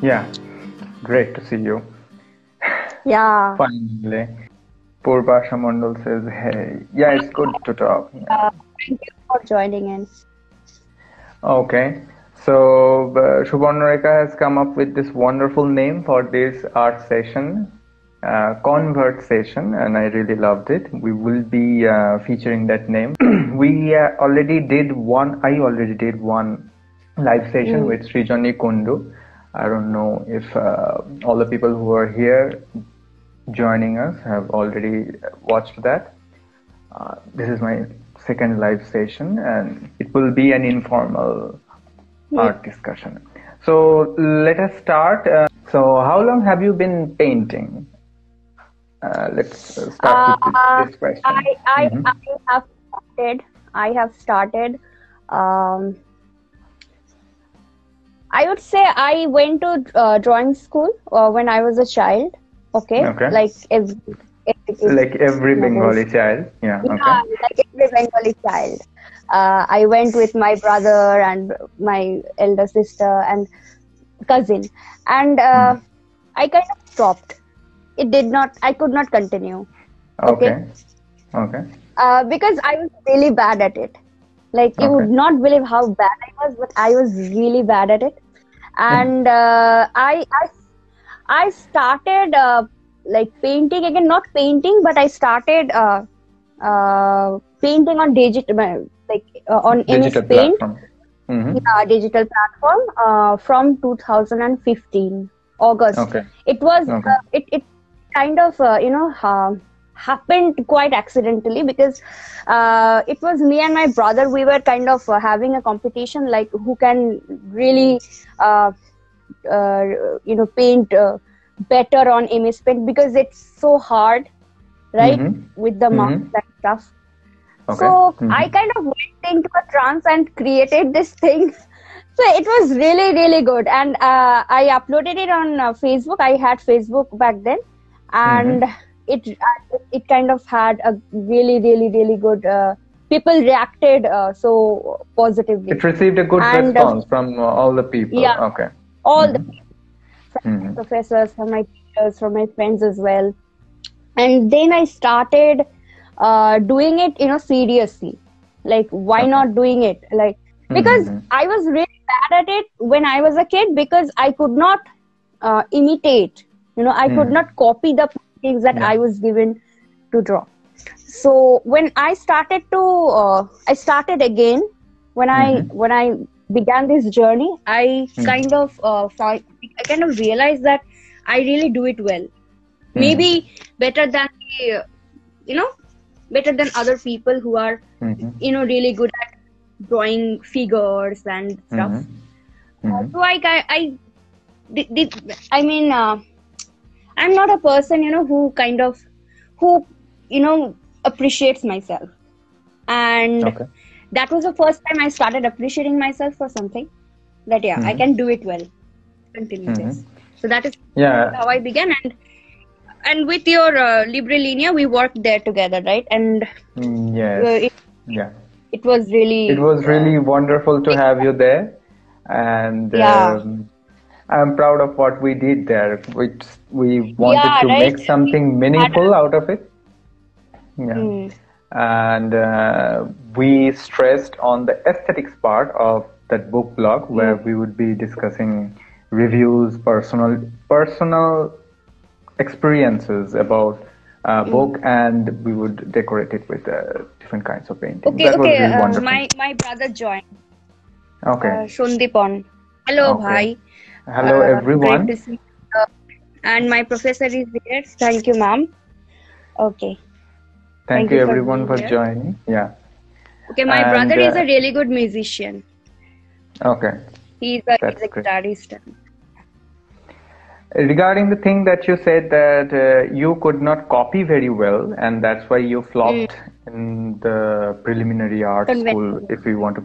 Yeah, great to see you. Yeah. Finally. Purvasha Mandal says, hey. Yeah, it's good to talk. Yeah. Thank you for joining in. Okay. So, Subarnarekha has come up with this wonderful name for this art session, ConvArt session, and I really loved it. We will be featuring that name. We already did one, I already did one live session with Srijani Kundu. I don't know if all the people who are here joining us have already watched that. This is my second live session, and it will be an informal art discussion. So let us start. So how long have you been painting? Let's start with this question. I have started. I have started. I would say I went to drawing school when I was a child. Okay. Like every Bengali child. Yeah. Okay. Like every Bengali child. I went with my brother and my elder sister and cousin, and I kind of stopped. I could not continue. Okay. Because I was really bad at it. Like, you would not believe how bad I was, but I was really bad at it. And I started like painting again, not painting, but I started painting on digital, like on MS Paint. Yeah, digital platform from 2015 August. It was it kind of happened quite accidentally, because it was me and my brother. We were kind of having a competition, like who can really paint better on MS Paint, because it's so hard, right, with the marks and stuff. So I kind of went into a trance and created this thing. So it was really, really good. And I uploaded it on Facebook. I had Facebook back then. And it kind of had a really, really, really good... people reacted so positively. It received a good response from all the people. Yeah, all the people. From my professors, from my teachers, from my friends as well. And then I started doing it, seriously. Like, why not doing it? Like, because I was really bad at it when I was a kid, because I could not imitate. I could not copy the things that I was given to draw. So when I started again, when I began this journey, I kind of realized that I really do it well. Maybe better than better than other people who are really good at drawing figures and stuff. So I'm not a person who appreciates myself, and that was the first time I started appreciating myself for something, that I can do it well, continue this. So that is how I began. And with your Libre we worked there together, right? And it was really wonderful to have you there, and I'm proud of what we did there. We wanted to make something meaningful out of it. And we stressed on the aesthetics part of that book blog, where we would be discussing reviews, personal experiences about book, and we would decorate it with different kinds of paintings. That was really wonderful. My brother joined. Shondipon. Hello, bhai. Hello, everyone. Great to see you. And my professor is there. Thank you, ma'am. Okay. Thank you everyone for joining. Okay, my brother is a really good musician. He's a guitarist. Regarding the thing that you said, that you could not copy very well, and that's why you flopped in the preliminary art school, if you want to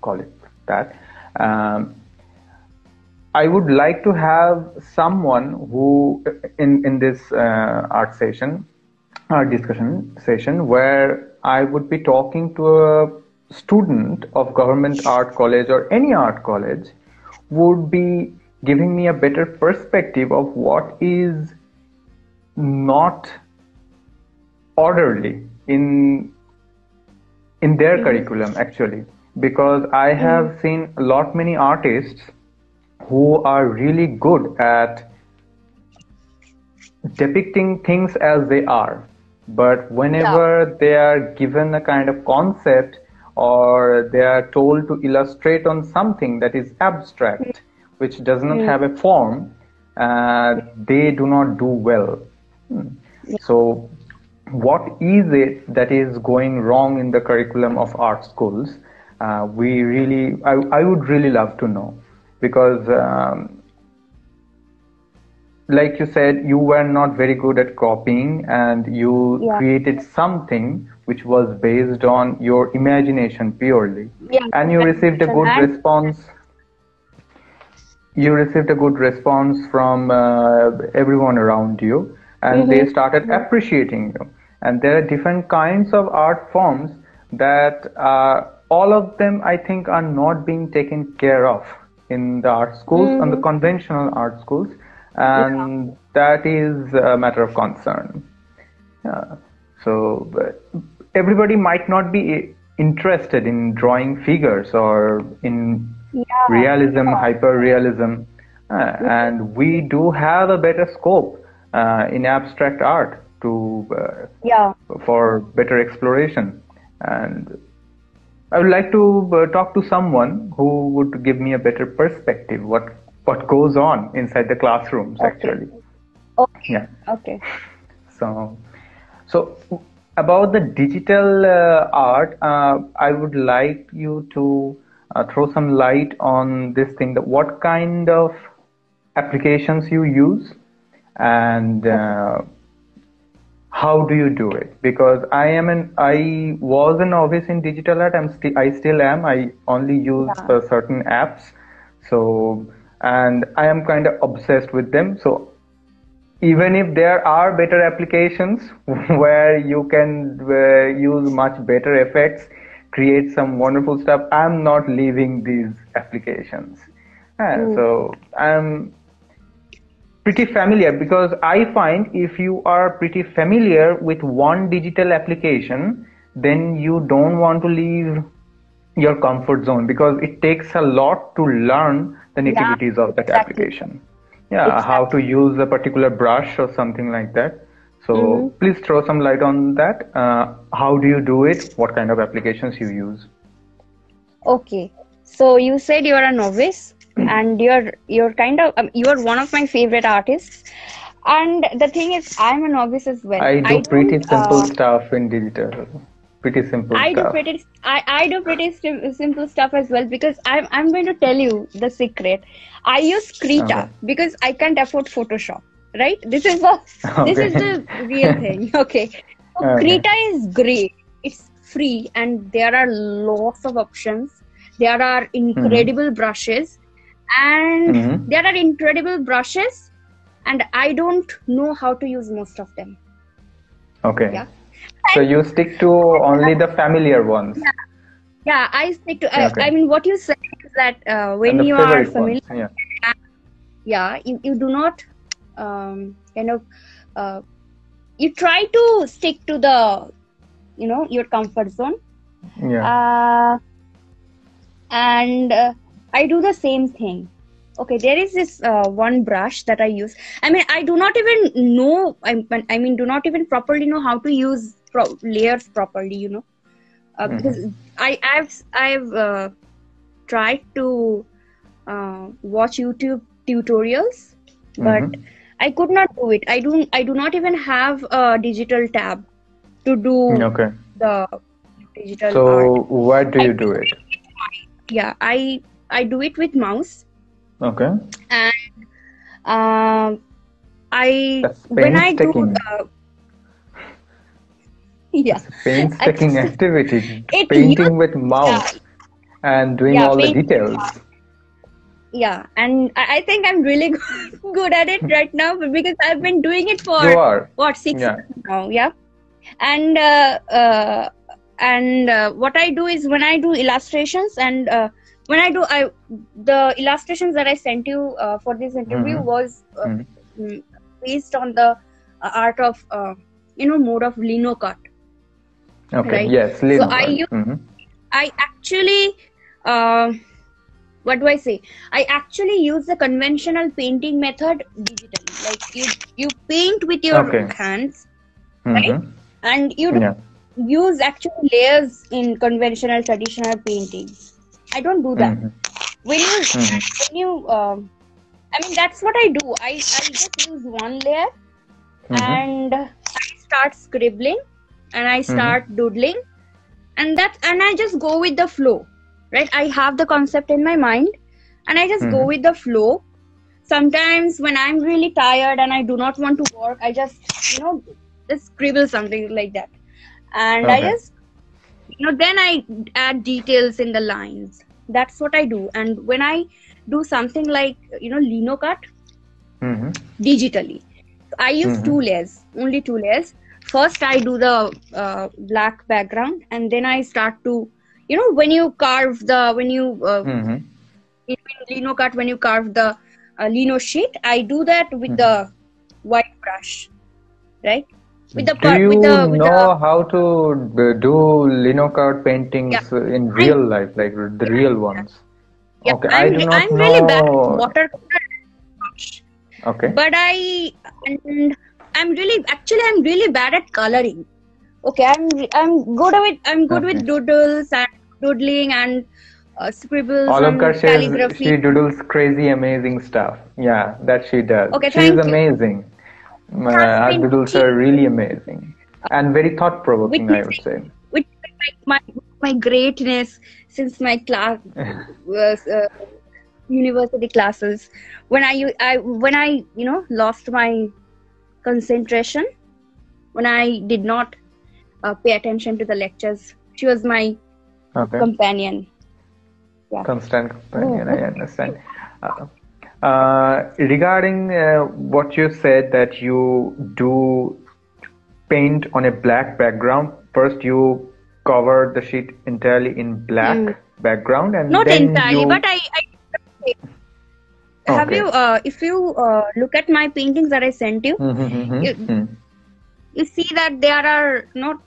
call it that. I would like to have someone who in this art discussion session, where I would be talking to a student of government art college or any art college, would be giving me a better perspective of what is not orderly in their curriculum, actually, because I have seen a lot many artists who are really good at depicting things as they are, but whenever they are given a kind of concept or they are told to illustrate on something that is abstract, which does not have a form, they do not do well. So what is it that is going wrong in the curriculum of art schools? I would really love to know, because like you said, you were not very good at copying, and you created something which was based on your imagination purely, and you received a good response. You received a good response from everyone around you, and they started appreciating you. And there are different kinds of art forms that all of them, I think, are not being taken care of in the art schools, and the conventional art schools, and that is a matter of concern. So everybody might not be interested in drawing figures or in realism, hyper-realism, and we do have a better scope in abstract art to for better exploration. And I would like to talk to someone who would give me a better perspective what goes on inside the classrooms, actually. So about the digital art, I would like you to throw some light on this thing, that what kind of applications you use, and how do you do it? Because I was a novice in digital art. I still am. I only use certain apps. So, and I am kind of obsessed with them. So even if there are better applications where you can use much better effects, create some wonderful stuff, I'm not leaving these applications. So I'm pretty familiar, because I find if you are pretty familiar with one digital application, then you don't want to leave your comfort zone, because it takes a lot to learn the nitty-gritties of that application. How to use a particular brush or something like that. So please throw some light on that. How do you do it? What kind of applications you use? Okay, so you said you are a novice, and you're kind of you're one of my favorite artists. And the thing is, I'm a novice as well. I do pretty simple stuff in digital. Pretty simple stuff. I do pretty simple stuff as well, because I'm going to tell you the secret. I use Krita because I can't afford Photoshop. Right? This is the real thing. Okay. So Krita is great. It's free, and there are lots of options. There are incredible brushes, and and I don't know how to use most of them. Okay. Yeah. So you stick to only the familiar ones. Yeah, I stick to. I mean, what you said is that when you are familiar, you do not you try to stick to the your comfort zone. And I do the same thing. Okay, there is this one brush that I use. I mean, I do not even know. I mean, do not even properly know how to use layers properly. Because I've tried to watch YouTube tutorials, but I could not do it. I do not even have a digital tab to do the digital art. So where do you do it? Yeah, I do it with mouse. Okay. And when I do painstaking activity, painting with mouse and doing all the details. Yeah, and I think I'm really good at it right now, because I've been doing it for 6 years now. Yeah, and what I do is, when I do illustrations and when I do, the illustrations that I sent you for this interview was based on the art of mode of lino cut. Okay. Right? Yes, lino cut. I actually what do I say? I actually use the conventional painting method digitally. Like you paint with your hands, right? And you don't use actual layers in conventional traditional painting. I don't do that. When you I mean, that's what I do. I just use one layer and I start scribbling and I start doodling, and I just go with the flow. Right? I have the concept in my mind and I just go with the flow. Sometimes when I'm really tired and I do not want to work, I just just scribble something like that. And I just then I add details in the lines. That's what I do. And when I do something like lino cut digitally, I use only two layers. First I do the black background, and then I start to when you carve the in lino cut, when you carve the lino sheet, I do that with the white brush, right? With the do you know how to do lino cut paintings in real life, like the real ones? Yeah, okay, I'm really bad at watercolor. Okay. But I'm really bad at coloring. Okay, I'm good with doodles and doodling and scribbles and calligraphy. She doodles crazy amazing stuff. Yeah, that she does. Okay, she's amazing. Her doodles are really amazing and very thought provoking, I would say. Which my greatness since my class university classes, when I lost my concentration, when I did not pay attention to the lectures, she was my companion. Yeah. Constant companion. I understand. Regarding what you said, that you do paint on a black background, first you cover the sheet entirely in black background, and not then entirely, but I have you if you look at my paintings that I sent you, you see that they are not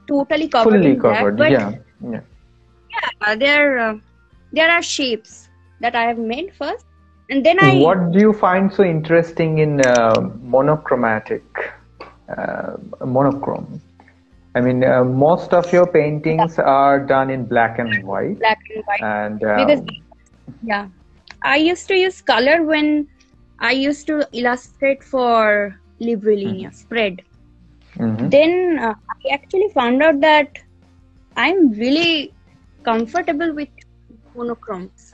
totally covered fully in black, covered, but there are shapes that I have made first, and then What do you find so interesting in monochromatic, monochrome? I mean, most of your paintings are done in black and white. And because I used to use color when I used to illustrate for Librelinia spread. Then I actually found out that I'm really comfortable with monochromes.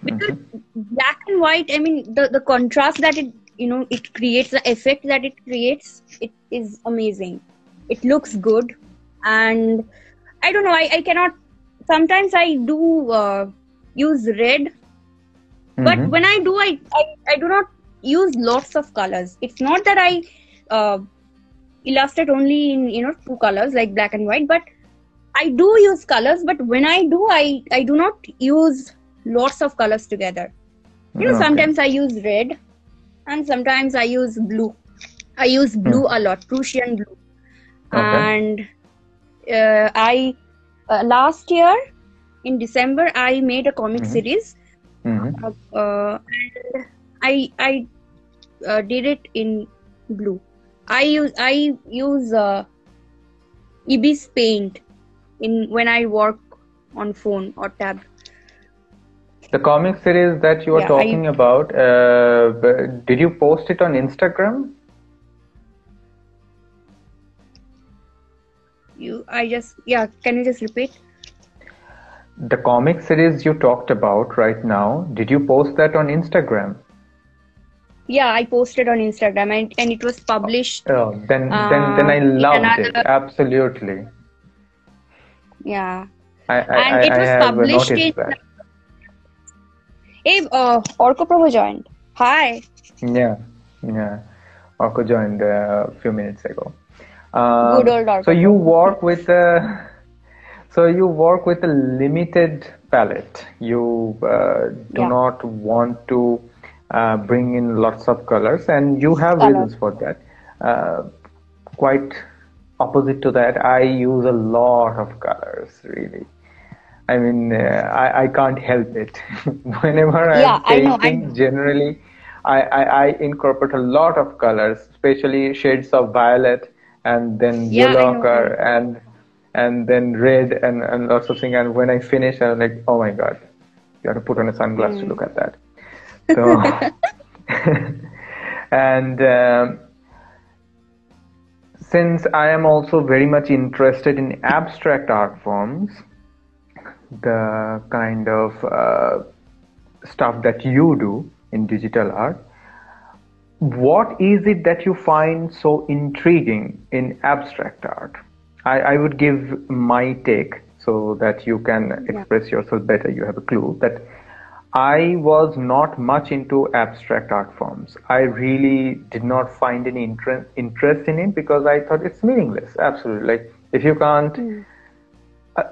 Because black and white, I mean, the contrast that it creates, the effect that it creates, it is amazing. It looks good, and I don't know, I cannot, sometimes I do use red, but when I do, I do not use lots of colors. It's not that I illustrate only in two colors like black and white, but I do use colors. But when I do, I do not use lots of colors together. Sometimes I use red, and sometimes I use blue. I use blue a lot, Prussian blue. And I last year in December I made a comic series, and I did it in blue. I use Ibis paint when I work on phone or tab. The comic series that you were talking about, did you post it on Instagram? Can you just repeat? The comic series you talked about right now, did you post that on Instagram? Yeah, I posted on Instagram, and it was published. Then I loved it. Absolutely. Yeah. It was published in. Hey, Orko Prabhu joined. Hi. Yeah. Orko joined a few minutes ago. Good old Orko. So you work with So you work with a limited palette. You do Yeah. not want to bring in lots of colors, and you have Colors. reasons for that. Uh, Quite opposite to that, I use a lot of colors, really. I mean, I can't help it. Whenever Yeah, I'm I know. I painting, know. generally, I incorporate a lot of colors, especially shades of violet, and then Yeah, yellow I know. I ochre, know. and then red, and lots of things. And when I finish, I'm like, oh my God, you have to put on a sunglass to Hmm. look at that. So, and since I am also very much interested in abstract art forms, the kind of stuff that you do in digital art, what is it that you find so intriguing in abstract art? I would give my take so that you can Yeah. express yourself better. You have a clue that I was not much into abstract art forms. I really did not find any interest in it because I thought it's meaningless. Absolutely. Like, if you can't, Hmm.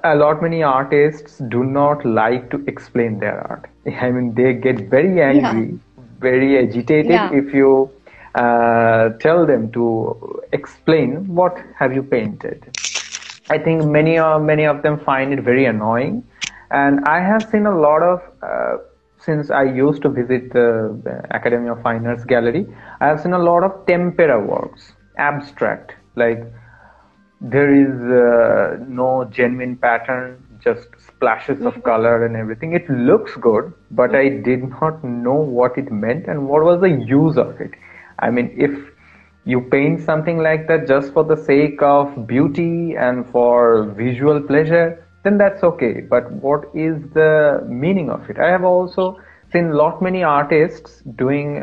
a lot many artists do not like to explain their art. I mean, they get very Yeah. angry, very agitated Yeah. if you tell them to explain what have you painted. I think many of them find it very annoying, and I have seen a lot of since I used to visit the Academy of Fine Arts Gallery, I have seen a lot of tempera works, abstract, like there is no genuine pattern, just splashes of Hmm. color and everything. It looks good, but I did not know what it meant and what was the use of it. I mean, if you paint something like that just for the sake of beauty and for visual pleasure, then that's okay. But what is the meaning of it? I have also seen lot many artists doing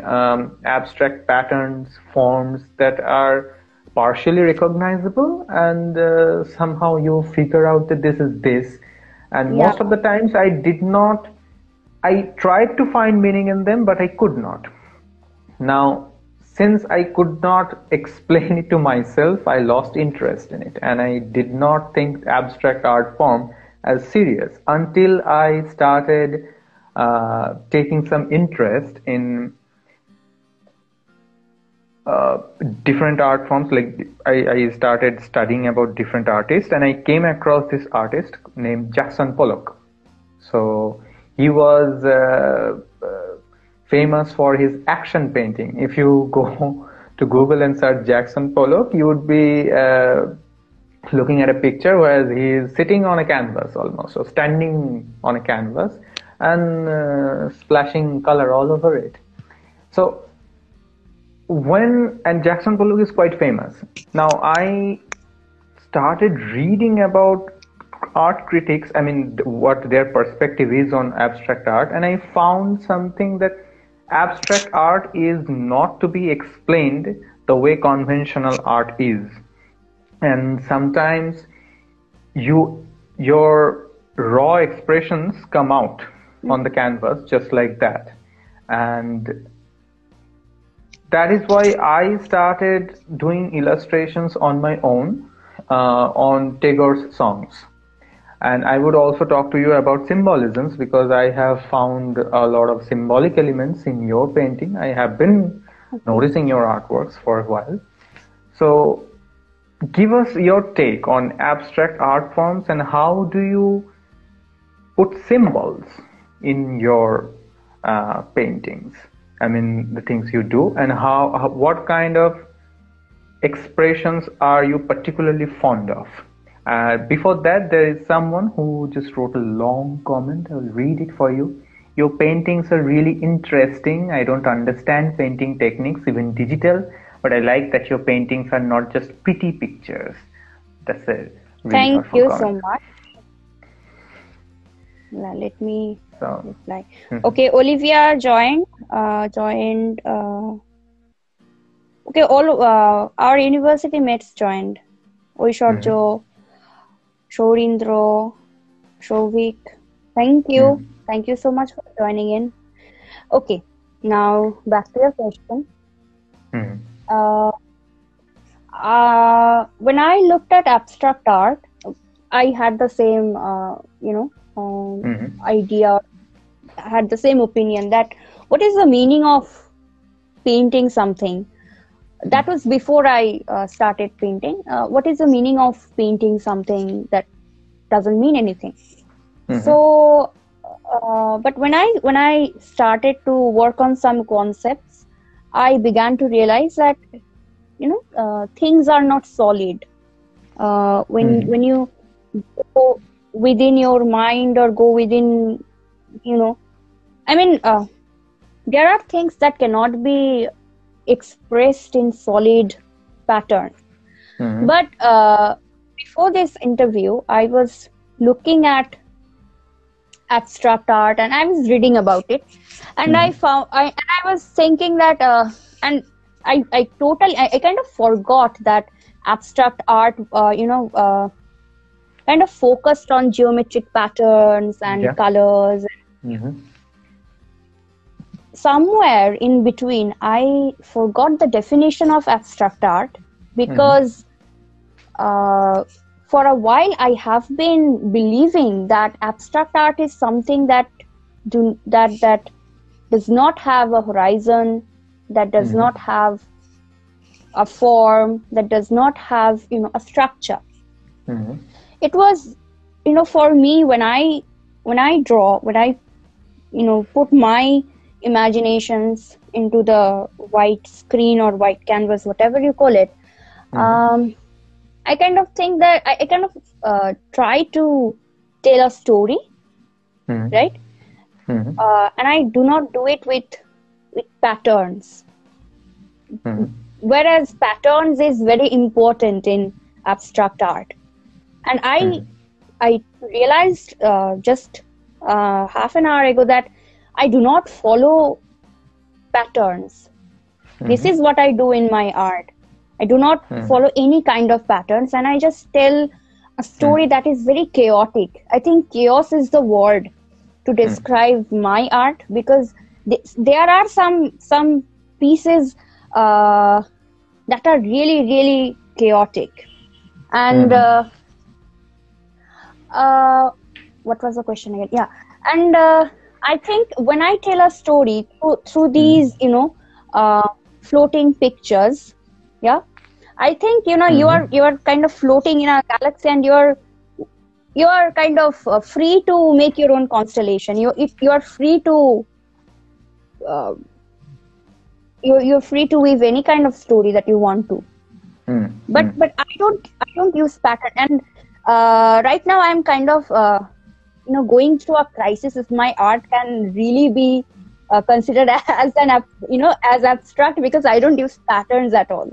abstract patterns, forms that are partially recognizable, and somehow you figure out that this is this. And Yeah. most of the times I tried to find meaning in them, but I could not. Now, since I could not explain it to myself, I lost interest in it, and I did not think abstract art form as serious until I started taking some interest in uh, different art forms. Like, I started studying about different artists, and I came across this artist named Jackson Pollock. So he was famous for his action painting. If you go to Google and search Jackson Pollock, you would be looking at a picture where he is sitting on a canvas almost, or standing on a canvas, and splashing color all over it. So when and Jackson Pollock is quite famous. Now I started reading about art critics, I mean, what their perspective is on abstract art, and I found something that abstract art is not to be explained the way conventional art is. And sometimes your raw expressions come out on the canvas just like that. And that is why I started doing illustrations on my own on Tagore's songs. And I would also talk to you about symbolisms because I have found a lot of symbolic elements in your painting. I have been Okay. noticing your artworks for a while. So, give us your take on abstract art forms and how do you put symbols in your paintings? I mean, the things you do, and what kind of expressions are you particularly fond of? Before that, there is someone who just wrote a long comment. I'll read it for you. Your paintings are really interesting. I don't understand painting techniques, even digital, but I like that your paintings are not just pretty pictures. That's a really Thank thoughtful you so comment. much. Now, let me So, reply. mhm, Okay, Olivia joined. Okay, all our university mates joined. mhm, Oishorjo, Shorindro, Shovik. Thank you. mhm, Thank you so much for joining in. Okay, now back to your question. mhm, Uh, when I looked at abstract art, I had the same, idea, had the same opinion that what is the meaning of painting something? That was before I started painting. What is the meaning of painting something that doesn't mean anything? So, but when I started to work on some concepts, I began to realize that things are not solid. When you go within your mind or go within, there are things that cannot be expressed in solid patterns. But before this interview, I was looking at abstract art and I was reading about it, and I was thinking that and I kind of forgot that abstract art kind of focused on geometric patterns and colors. Somewhere in between, I forgot the definition of abstract art, because for a while I have been believing that abstract art is something that does not have a horizon, that does not have a form, that does not have a structure. It was for me, when I draw, when I put my imaginations into the white screen or white canvas, whatever you call it, I kind of think that I kind of try to tell a story, right? And I do not do it with patterns. Whereas patterns is very important in abstract art. And I realized just half an hour ago that I do not follow patterns. This is what I do in my art. I do not follow any kind of patterns, and I just tell a story that is very chaotic. I think chaos is the word to describe my art, because there are some pieces that are really, really chaotic. And what was the question again? Yeah. And I think when I tell a story through these, floating pictures, I think you are kind of floating in a galaxy, and you are kind of free to make your own constellation. You are free to you're free to weave any kind of story that you want to. But I don't use pattern. And right now I'm kind of going through a crisis if my art can really be considered as as abstract, because I don't use patterns at all.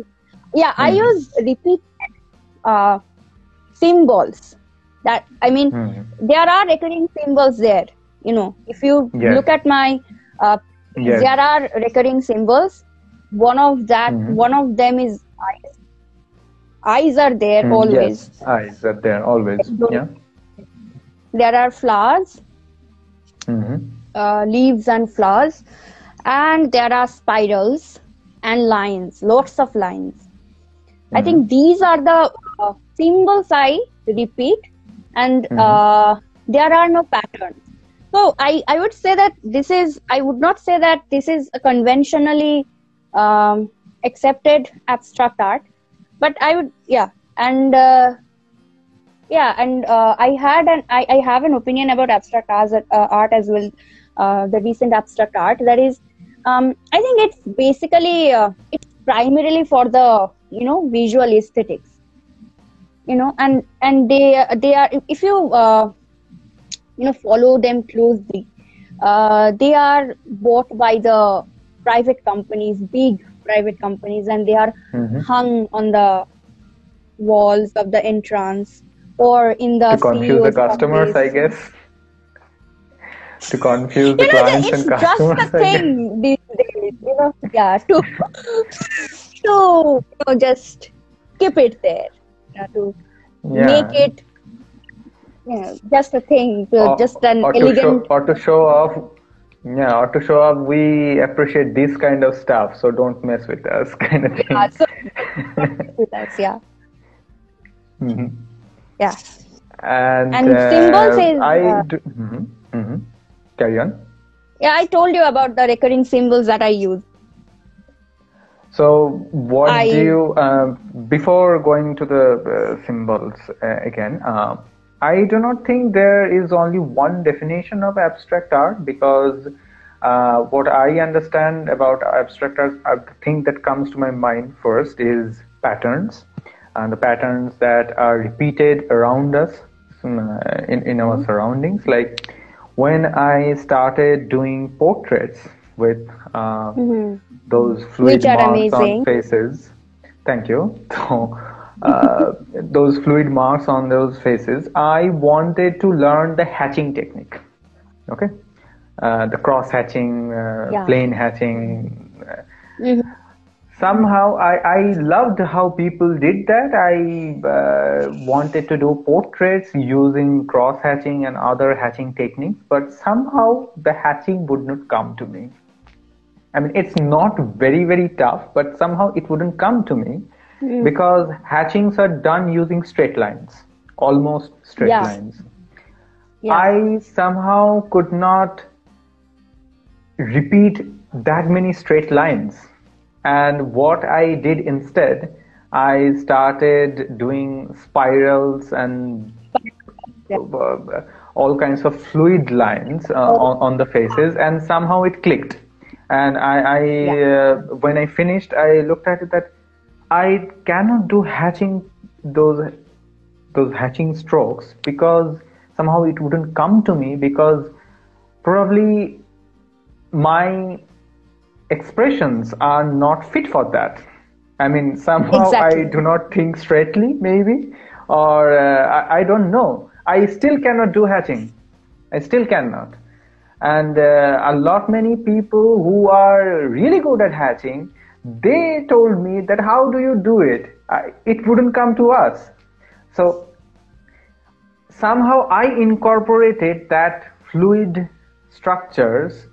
I use repeated symbols. That there are recurring symbols there. If you look at my there are recurring symbols. One of them is eyes. Eyes are there always. Yes, eyes are there always. There are flowers, leaves and flowers, and there are spirals and lines, lots of lines. I think these are the symbols I repeat, and there are no patterns. So I would say that I would not say that this is a conventionally accepted abstract art, but I would, I have an opinion about abstract art as well. The recent abstract art, that is, I think it's basically it's primarily for the visual aesthetics, and they are, if you follow them closely, they are bought by the private companies, big private companies, and they are hung on the walls of the entrance or in the to confuse the customers, I guess. To confuse the clients and customers. It's just a thing these days, to just keep it there, to make it just a thing, just an elegant, or to show off. Yeah, or to show off, we appreciate this kind of stuff, so don't mess with us, kind of thing. So with us, And symbols is carry on. Yeah, I told you about the recurring symbols that I use. So what do you, before going to the symbols again, I do not think there is only one definition of abstract art, because what I understand about abstract art, the thing that comes to my mind first is patterns, and the patterns that are repeated around us in our surroundings. Like when I started doing portraits with those fluid Which are marks on amazing. faces. Thank you. So, those fluid marks on those faces, I wanted to learn the hatching technique. Okay, the cross hatching, plane hatching. Somehow I loved how people did that. I wanted to do portraits using cross hatching and other hatching techniques, but somehow the hatching would not come to me. I mean, it's not very, very tough, but somehow it wouldn't come to me because hatchings are done using straight lines, almost straight lines. I somehow could not repeat that many straight lines. And what I did instead, I started doing spirals and all kinds of fluid lines on the faces, and somehow it clicked. And when I finished, I looked at it that I cannot do hatching those hatching strokes, because somehow it wouldn't come to me, because probably my expressions are not fit for that. I mean, somehow I do not think straightly, maybe, or I don't know. I still cannot do hatching. I still cannot. And a lot many people who are really good at hatching, they told me that how do you do it? It wouldn't come to us. So somehow I incorporated that fluid structures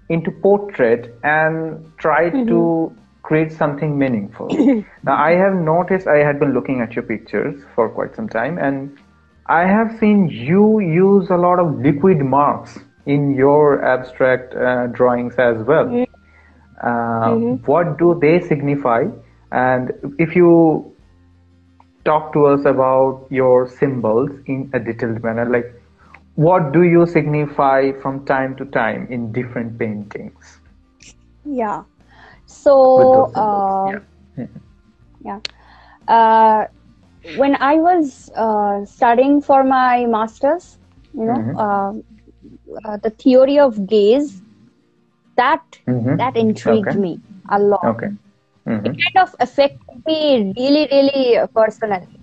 into portrait and tried to create something meaningful. Now I have noticed, I had been looking at your pictures for quite some time, and I have seen you use a lot of liquid marks in your abstract drawings as well. What do they signify? And if you talk to us about your symbols in a detailed manner, like what do you signify from time to time in different paintings? Yeah. So, when I was studying for my master's, the theory of gaze, that intrigued me a lot. It kind of affected me really, really personally.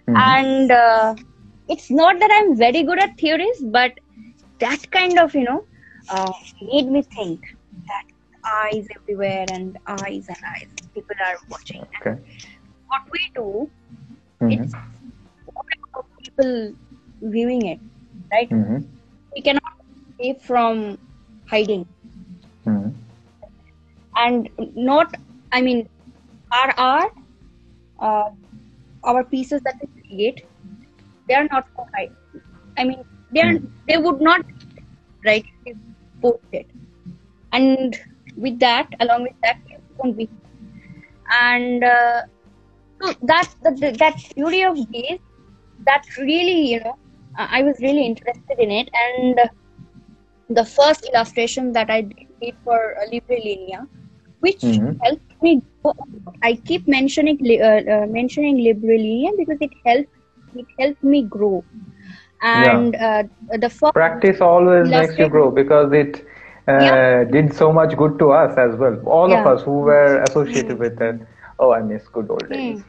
And it's not that I'm very good at theories, but that kind of, made me think that eyes everywhere and eyes and eyes. People are watching. And what we do, it's about people viewing it, right? We cannot escape from hiding. And not, I mean, our art, our pieces that we create, they are not for hide. I mean, they would not, right, be posted. And with that, along with that, it won't be. And so that theory of gaze, that really, I was really interested in it. And the first illustration that I did for Librelinia, which helped me go. I keep mentioning Librelinia because it helped me grow. And the first practice always makes you grow, because it did so much good to us as well. All of us who were associated with that. Oh, I miss good old days.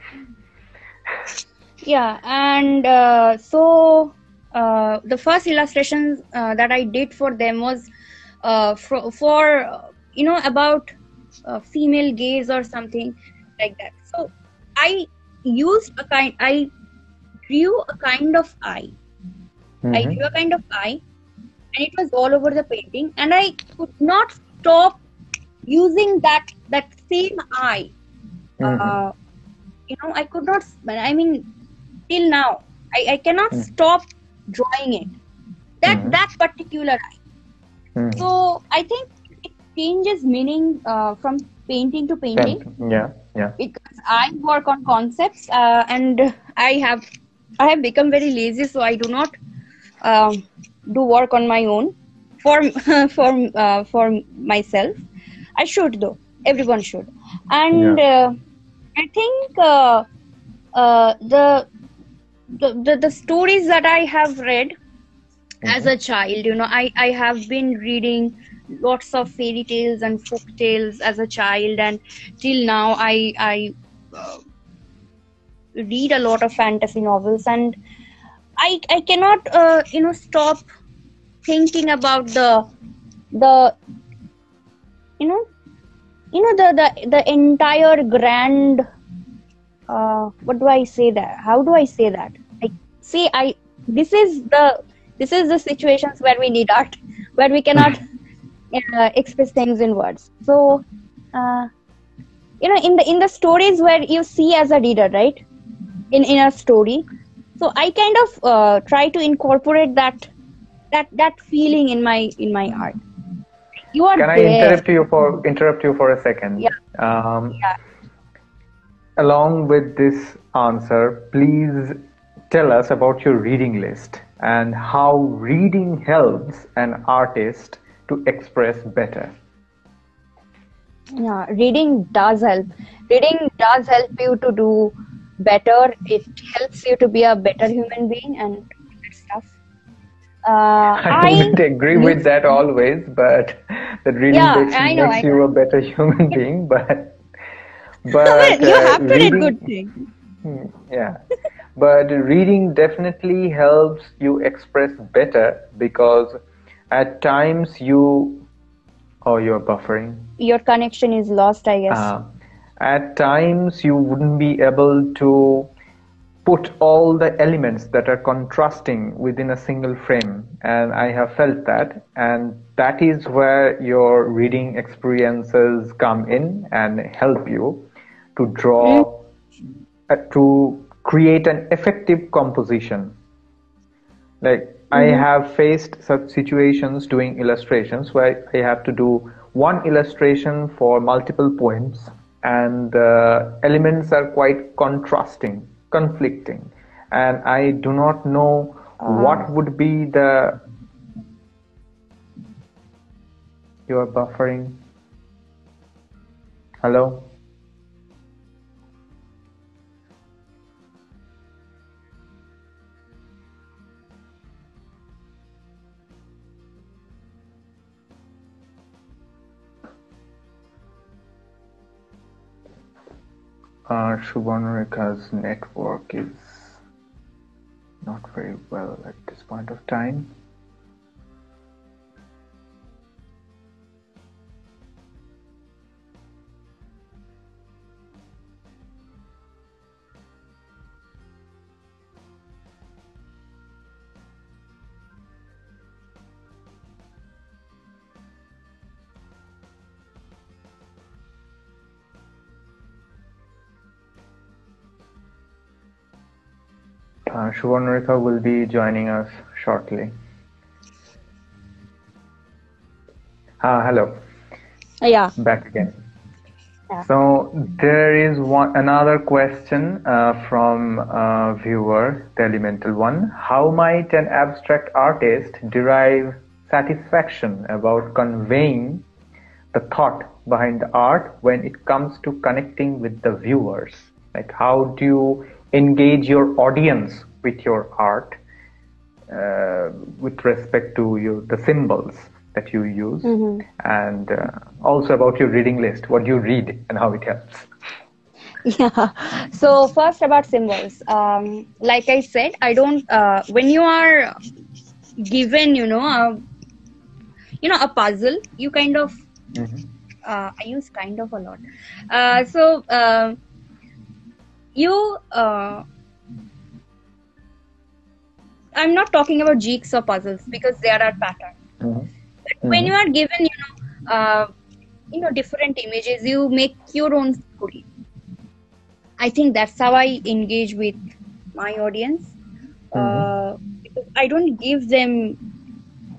Yeah, and so the first illustrations that I did for them was for about female gaze or something like that. So I drew a kind of eye. I drew a kind of eye, and it was all over the painting, and I could not stop using that same eye. I could not. I mean, till now, I cannot stop drawing it. That particular eye. So I think it changes meaning from painting to painting. Yeah. Because I work on concepts and I have become very lazy, so I do not do work on my own for for myself. I should though. Everyone should. And I think the stories that I have read as a child, I have been reading lots of fairy tales and folk tales as a child, and till now I read a lot of fantasy novels, and I cannot stop thinking about the the entire grand what do I say that? How do I say that? Like, see, this is the situations where we need art, where we cannot express things in words. So, in the stories where you see as a reader, right? In a story, so I kind of try to incorporate that feeling in my art. You are Can I interrupt you for a second? Yeah. Along with this answer, please tell us about your reading list and how reading helps an artist to express better. Yeah, reading does help. Reading does help you to do better. It helps you to be a better human being and that stuff. I wouldn't agree with that always, but that reading makes you a better human being. But you have to read good things. Yeah, but reading definitely helps you express better because at times you're buffering. Your connection is lost, I guess. At times you wouldn't be able to put all the elements that are contrasting within a single frame, and I have felt that, and that is where your reading experiences come in and help you to draw, to create an effective composition. Like I have faced such situations doing illustrations where I have to do one illustration for multiple poems, and the elements are quite contrasting, conflicting, and I do not know what would be the... You are buffering. Hello? Subarnarekha's network is not very well at this point of time. Subarnarekha will be joining us shortly. Hello. Yeah. Back again. Yeah. So there is another question from a viewer, the elemental one. How might an abstract artist derive satisfaction about conveying the thought behind the art when it comes to connecting with the viewers? Like, how do you engage your audience with your art with respect to the symbols that you use, and also about your reading list, what you read and how it helps? Yeah. So first about symbols, like I said, I don't when you are given a puzzle, you kind of I use kind of a lot, so you I'm not talking about jigs or puzzles because there are patterns. But when you are given different images, you make your own story. I think that's how I engage with my audience. because I don't give them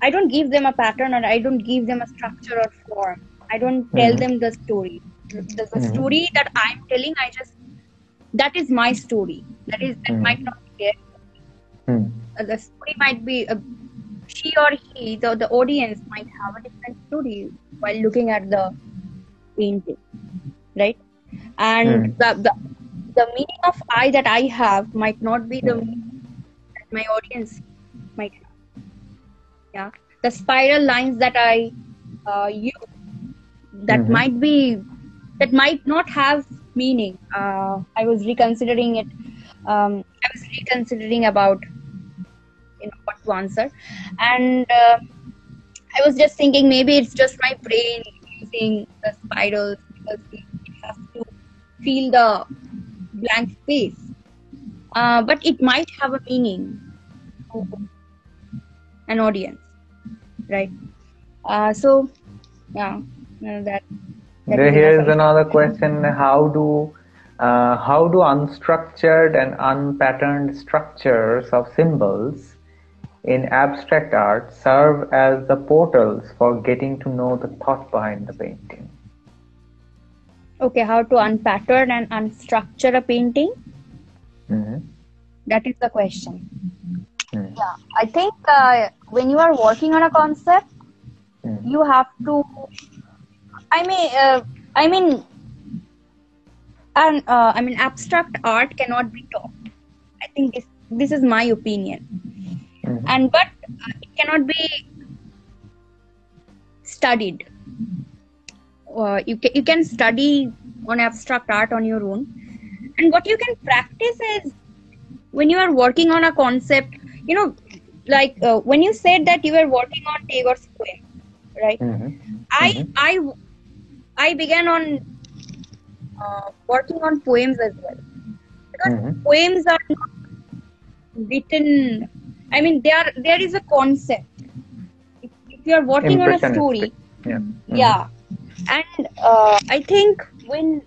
a pattern, or I don't give them a structure or form. I don't tell them the story. The story that I'm telling, that is my story. That might not be there. The story might be she or he, the audience might have a different story while looking at the painting, right? And the meaning of I that I have might not be the meaning that my audience might have. Yeah, the spiral lines that I use, that might not have meaning. I was reconsidering it. I was reconsidering about what to answer, and I was just thinking maybe it's just my brain using the spirals because it has to feel the blank space, but it might have a meaning to an audience, right? So yeah, that Here is another question: How do unstructured and unpatterned structures of symbols in abstract art serve as the portals for getting to know the thought behind the painting? Okay, how to unpattern and unstructure a painting? That is the question. Yeah, I think when you are working on a concept, you have to. I mean, abstract art cannot be taught. I think this is my opinion, but it cannot be studied. You can study on abstract art on your own, and what you can practice is when you are working on a concept. Like when you said that you were working on Tagore's poem, right? I began on working on poems as well, because poems are not written. I mean, there is a concept. If you are working on a story, yeah. And I think when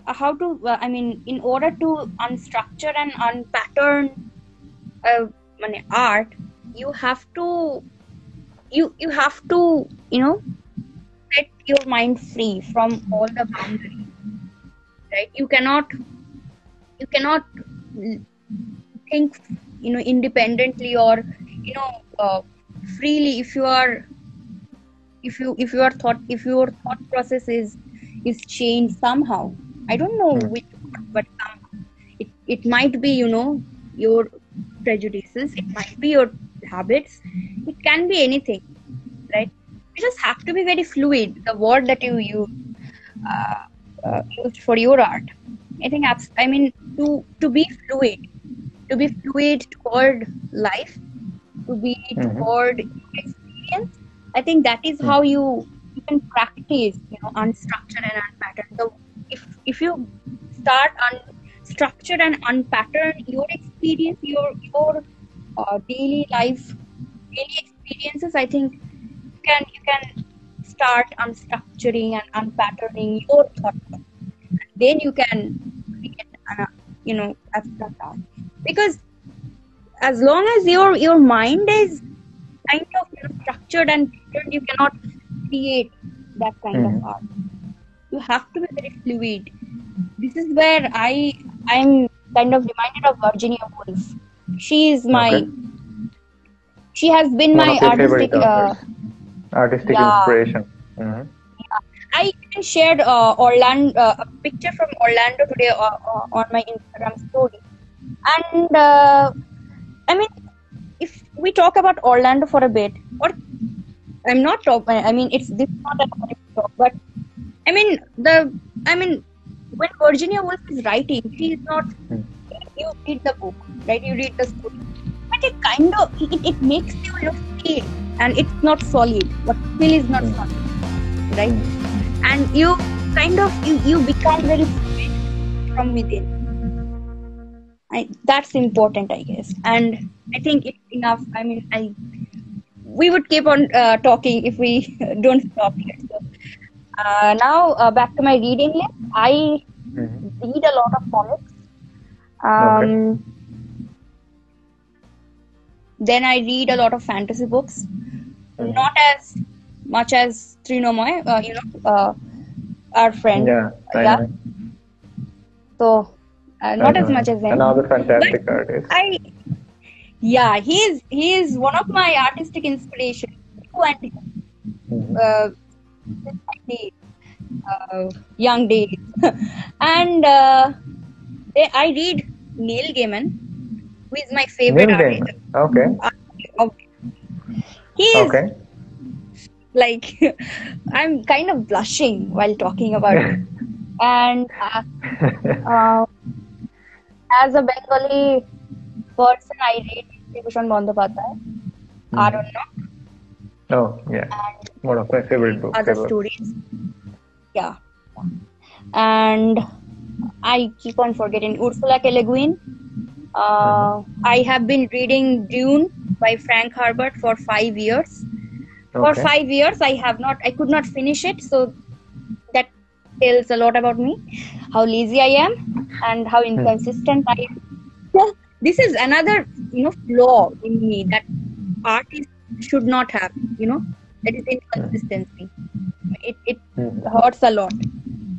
in order to unstructure and unpattern art, you have to set your mind free from all the boundaries, right? You cannot think independently or freely if your thought process is changed somehow. I don't know which, but it might be your prejudices, it might be your habits, it can be anything, right? You just have to be very fluid. The word that you use for your art, I think to be fluid toward life, to be toward experience. I think that is how you can practice unstructured and unpatterned. So if you start unstructured and unpatterned your experience, your daily experiences, I think you can start unstructuring and unpatterning your thought. Then you can create abstract art, because as long as your mind is kind of structured and patterned, you cannot create that kind of art. You have to be very fluid. This is where I'm kind of reminded of Virginia Woolf. She is she has been my artistic inspiration. I even shared a picture from Orlando today on my Instagram story, and if we talk about Orlando for a bit, or I'm not talking. This is not a talk, but when Virginia Woolf is writing, she is not. You read the book, right? You read the story, but it makes you feel, and it's not solid. What still is not solid, right? And you you become very fluid from within. That's important, I guess, and I think it's enough. We would keep on talking if we don't stop here. So, now back to my reading list. I read a lot of comics. Then I read a lot of fantasy books, not as much as Trinomoy, our friend. Yeah, I Yeah. know. So not as much as him. Another fantastic But artist. he is one of my artistic inspirations. And young days. And I read Neil Gaiman, who is my favorite Neil artist. Gaiman. Okay. He is Okay. like, I'm kind of blushing while talking about it. And as a Bengali person, I read Bhushan Bandyopadhyay. I don't know. Oh, yeah. One of my favorite books Other ever. stories. Yeah. And I keep on forgetting Ursula K. Le Guin. I have been reading Dune by Frank Herbert for 5 years. For 5 years, I could not finish it. So that tells a lot about me, how lazy I am and how inconsistent I am. This is another, flaw in me that artists should not have, that is inconsistency. It hurts a lot.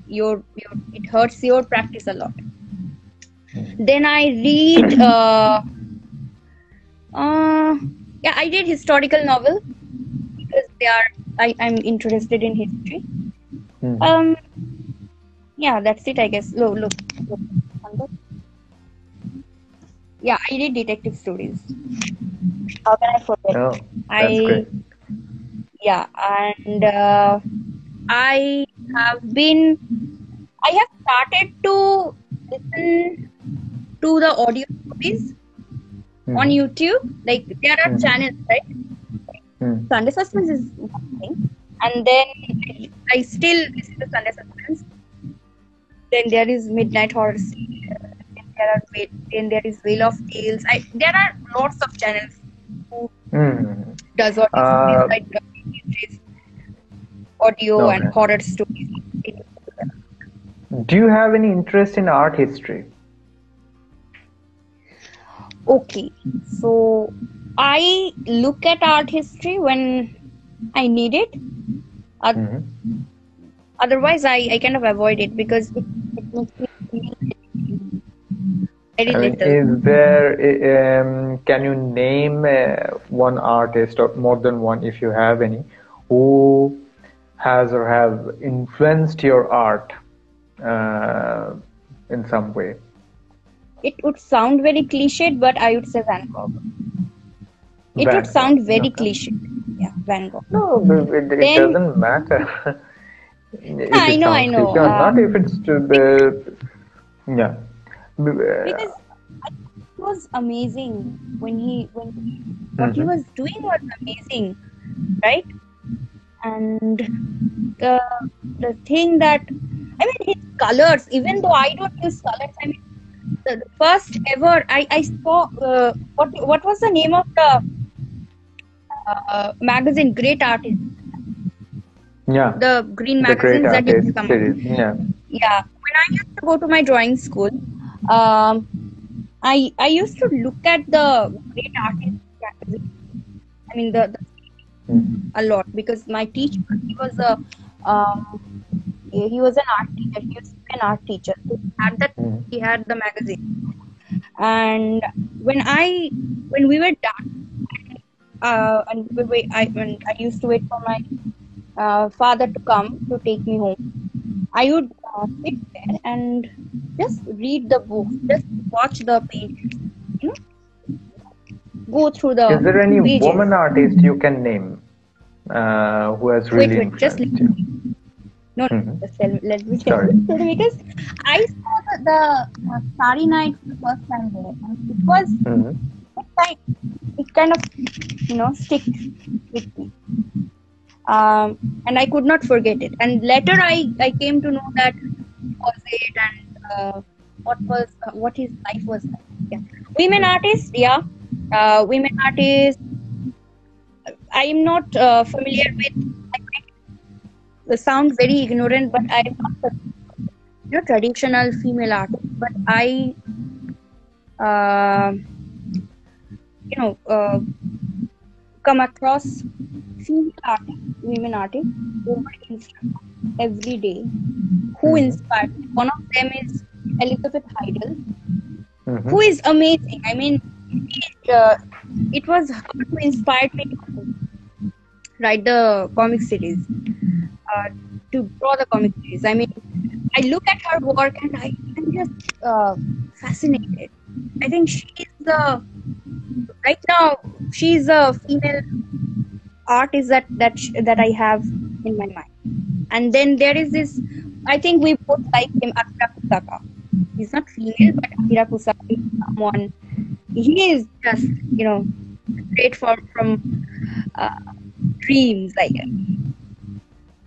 It hurts your practice a lot. Then I read, I read historical novel because I'm interested in history. Yeah, that's it, I guess. Look. Yeah, I read detective stories. How can I forget? Oh, that's great. Yeah, and I have started to listen to the audio stories on YouTube. Like, there are channels, right? Sunday Suspense is one thing. And then I still listen to Sunday Suspense. Then there is Midnight Horror. Then there is Whale of Tales. There are lots of channels who does audio stories, like audio and horror stories. Do you have any interest in art history? Okay, so I look at art history when I need it. Otherwise, I kind of avoid it because it makes me very little. Is there? Can you name one artist or more than one, if you have any, who has or have influenced your art in some way? It would sound very cliched, but I would say Van Gogh. It would sound very cliched. Yeah, Van Gogh. No, it doesn't matter. I know. Cliche or not, if it's yeah. Because it was amazing what he was doing was amazing, right? And the thing that, I mean, his colors, even though I don't use colors, I mean, the first ever I saw what was the name of the magazine, Great Artist? Yeah, the green magazines that used to come series. Yeah, when I used to go to my drawing school, I used to look at the Great Artist magazine. I mean, the a lot, because my teacher, he was an art teacher. He used to be an art teacher. He had the magazine, and when we were done, and I used to wait for my father to come to take me home, I would sit there and just read the book, just watch the pages, go through the Is there any pages. woman artist you can name who has really influenced you? No, just let me tell you. Because I saw the Starry Night for the first time there, and it was it kind of stick with me, and I could not forget it. And later I came to know that was it, and what his life was like. Yeah, women artists. Yeah, women artists. I am not familiar with. Sound very ignorant, but I am not a traditional female artist. But come across female artists, women artists over Instagram every day who inspired me. One of them is Elizabeth Heidel, who is amazing. I mean, it was her who inspired me to write the comic series, to draw the comic series. I mean, I look at her work and I'm just fascinated. I think right now she's a female artist that I have in my mind. And then there is this, I think we both like him, Akira Kusaka. He's not female, but Akira Kusaka is someone, he is just, straight from dreams, I guess.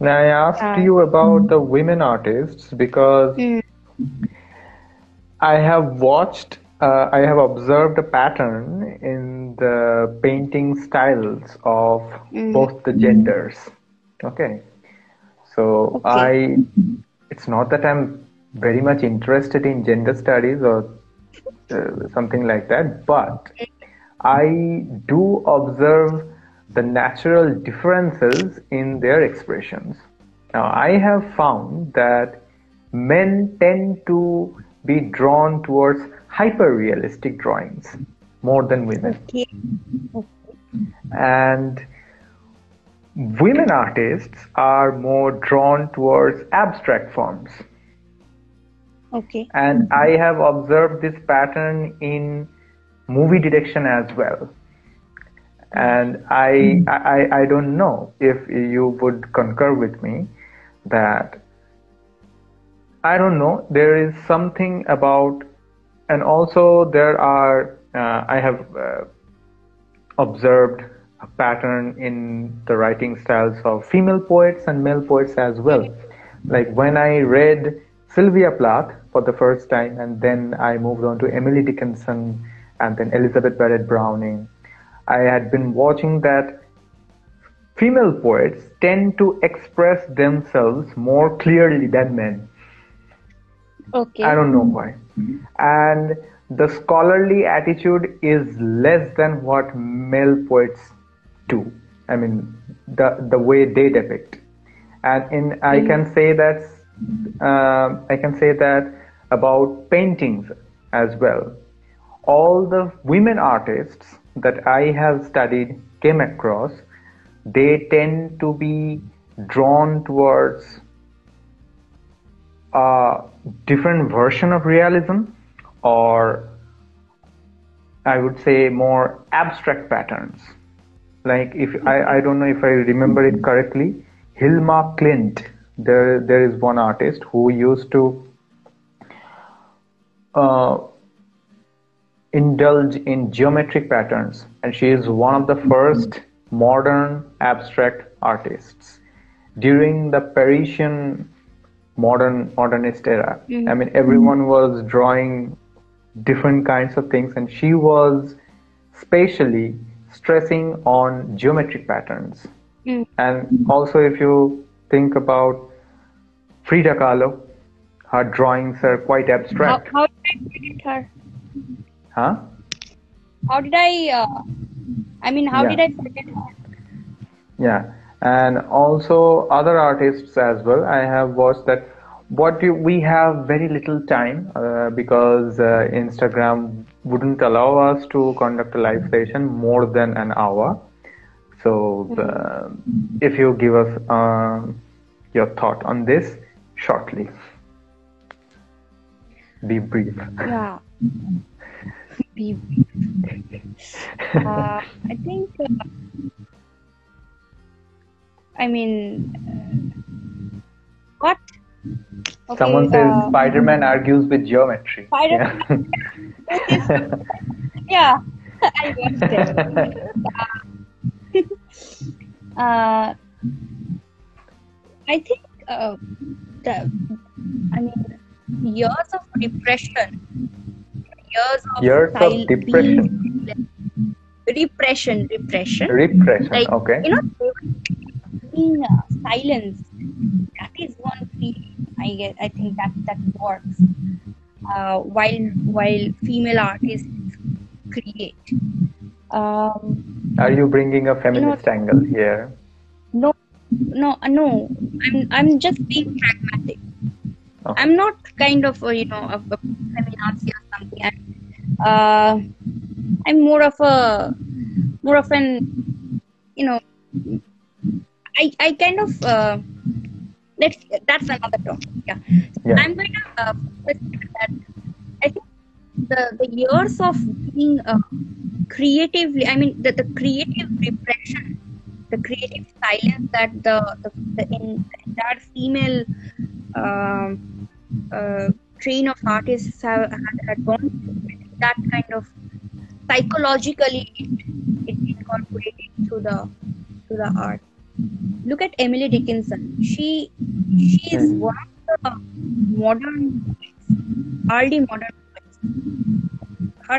Now, I asked you about the women artists because I have observed a pattern in the painting styles of both the genders. Okay. So it's not that I'm very much interested in gender studies or something like that, but I do observe the natural differences in their expressions. Now, I have found that men tend to be drawn towards hyper-realistic drawings more than women. And women artists are more drawn towards abstract forms. And I have observed this pattern in movie direction as well. And I don't know if you would concur with me that, I don't know, there is something about, and also there are, I have observed a pattern in the writing styles of female poets and male poets as well. Like when I read Sylvia Plath for the first time, and then I moved on to Emily Dickinson and then Elizabeth Barrett Browning, I had been watching that female poets tend to express themselves more clearly than men. I don't know why. And the scholarly attitude is less than what male poets do. I mean, the way they depict. And I can say that about paintings as well. All the women artists that I have came across, they tend to be drawn towards a different version of realism, or I would say more abstract patterns. Like I don't know if I remember it correctly, Hilma Klint, there is one artist who used to indulge in geometric patterns, and she is one of the first modern abstract artists during the Parisian modernist era. I mean, everyone was drawing different kinds of things, and she was spatially stressing on geometric patterns. And also, if you think about Frida Kahlo, her drawings are quite abstract. How did I predict her? Huh? How did I forget her? Yeah, and also other artists as well. I have watched that. We have very little time because Instagram wouldn't allow us to conduct a live session more than an hour. So if you give us your thought on this shortly. Be brief. Yeah. Be brief. I think, what? Okay, someone says Spider-Man argues with geometry. Spider-Man. Yeah, I watched it. I think years of depression, years of depression. Repression. Like, okay. Being silence. That is one feeling. I think that works. While female artists create, Um, Are you bringing a feminist angle here? No, I'm just being pragmatic. Okay. I'm not kind of a feminazi or something. I'm more of an I kind of that's another topic. Yeah, Yeah. I'm going to focus that. I think the years of being creatively, I mean the creative repression, the creative silence that the entire female um, train of artists had gone through, that kind of psychologically it incorporated to the art. Look at Emily Dickinson. She is one of the modern poets, early modern poets.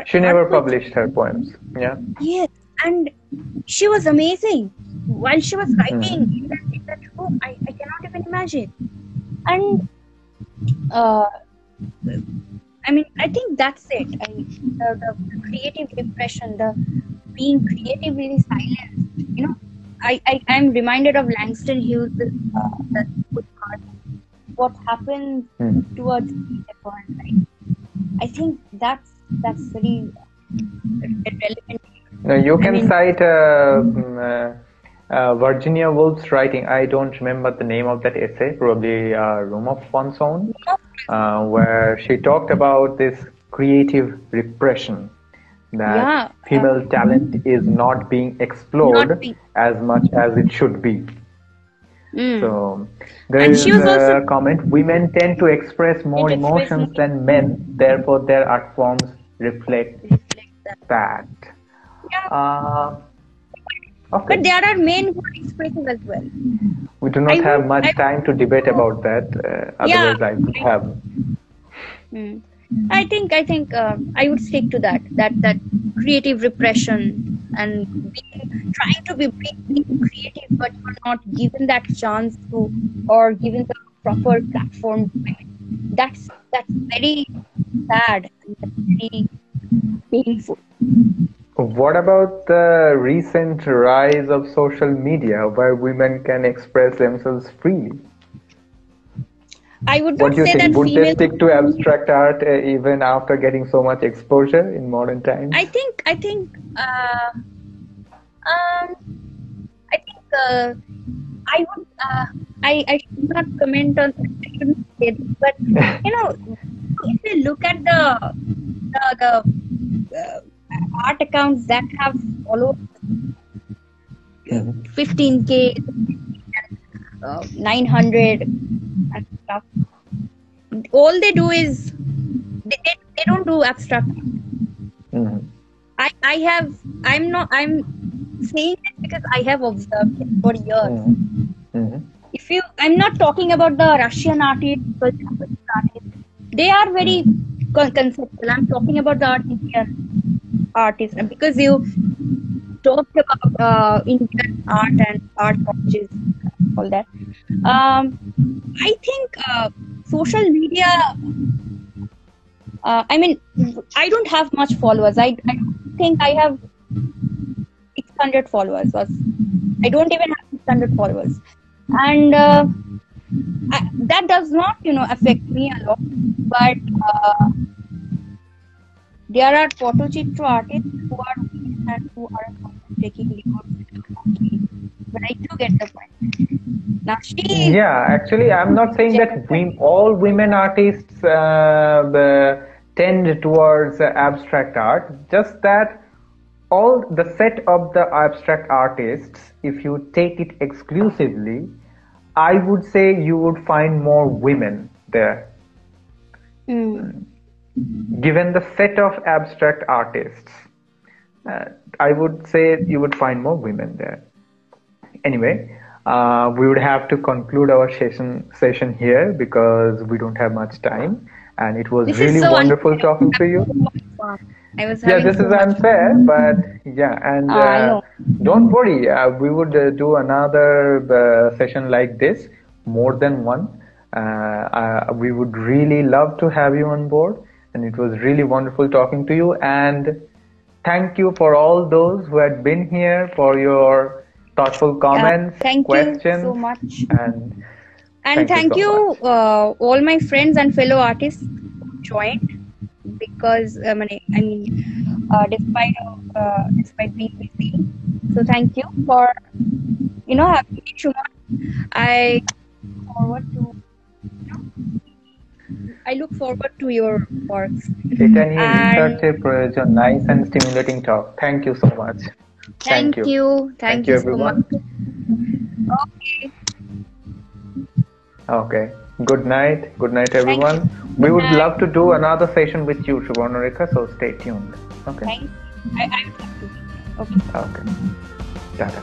She Her never poetry, published her poems. Yeah. yes, and she was amazing. While she was writing Mm-hmm. in that room, I cannot even imagine. And uh, I mean, I think that's it. The creative repression, the being creatively silenced. I'm reminded of Langston Hughes' that book, what happens towards the point, right? I think that's very relevant. Now you I can mean, cite Virginia Woolf's writing. I don't remember the name of that essay, probably Room of One's Own, where she talked about this creative repression, that yeah, female talent is not being not explored being. as much as it should be. Mm. So there And she is was also a comment, women tend to express more emotions than men, therefore their art forms reflect reflect that. that. Yeah, Uh, but okay. there are men who are expressive as well. We do I not have would, much I time to debate would, about that. yeah. Otherwise, I would have. Mm. I think I would stick to that creative repression and trying to being creative, but you're not given that chance to, or given the proper platform. That's very sad and that's very painful. What about the recent rise of social media where women can express themselves freely? I would What not do you say think? that Would they female. stick to abstract art even after getting so much exposure in modern times? Um, I think I would I should not comment on. I shouldn't say this, but if you look at the art accounts that have followed 15K, 900 and stuff, all they do is they don't do abstract. Mhm. I'm saying this because I have observed it for years. Mhm. I'm not talking about the Russian artists, but Japanese artists. They are very conceptual. I'm talking about the Indian artists, and because you talked about Indian art and art colleges, all that. I think social media. I mean, I don't have much followers. I don't think I have 600 followers. I don't even have 600 followers, and that does not, affect me a lot. But there are photochitra artists who are women and who are taking leads. But I do get the point. Now she Yeah, actually, I'm not saying that gender. all women artists tend towards abstract art, just that all the set of the abstract artists, if you take it exclusively, I would say you would find more women there. Given the set of abstract artists, I would say you would find more women there. Anyway, we would have to conclude our session here because we don't have much time, and it was This is really so wonderful unfair. talking to you. I was Yeah, having this so is much unfair, fun. but yeah, and I know. don't worry, we would do another session like this, more than one. We would really love to have you on board, and it was really wonderful talking to you. And thank you for all those who had been here, for your thoughtful comments, thank questions, you so much. And thank you, so much. all my friends and fellow artists who joined, because despite being busy. So thank you for having me, Suman. I look forward to your works. এটা নিয়ে And রিসার্চের প্রয়োজন, nice and stimulating talk. Thank you so much. thank you Thank you so everyone. much. Okay. Okay. Good night everyone. We would love to do another session with you, Subarnarekha, so stay tuned. Okay. I would love to. Okay. Okay. Tata.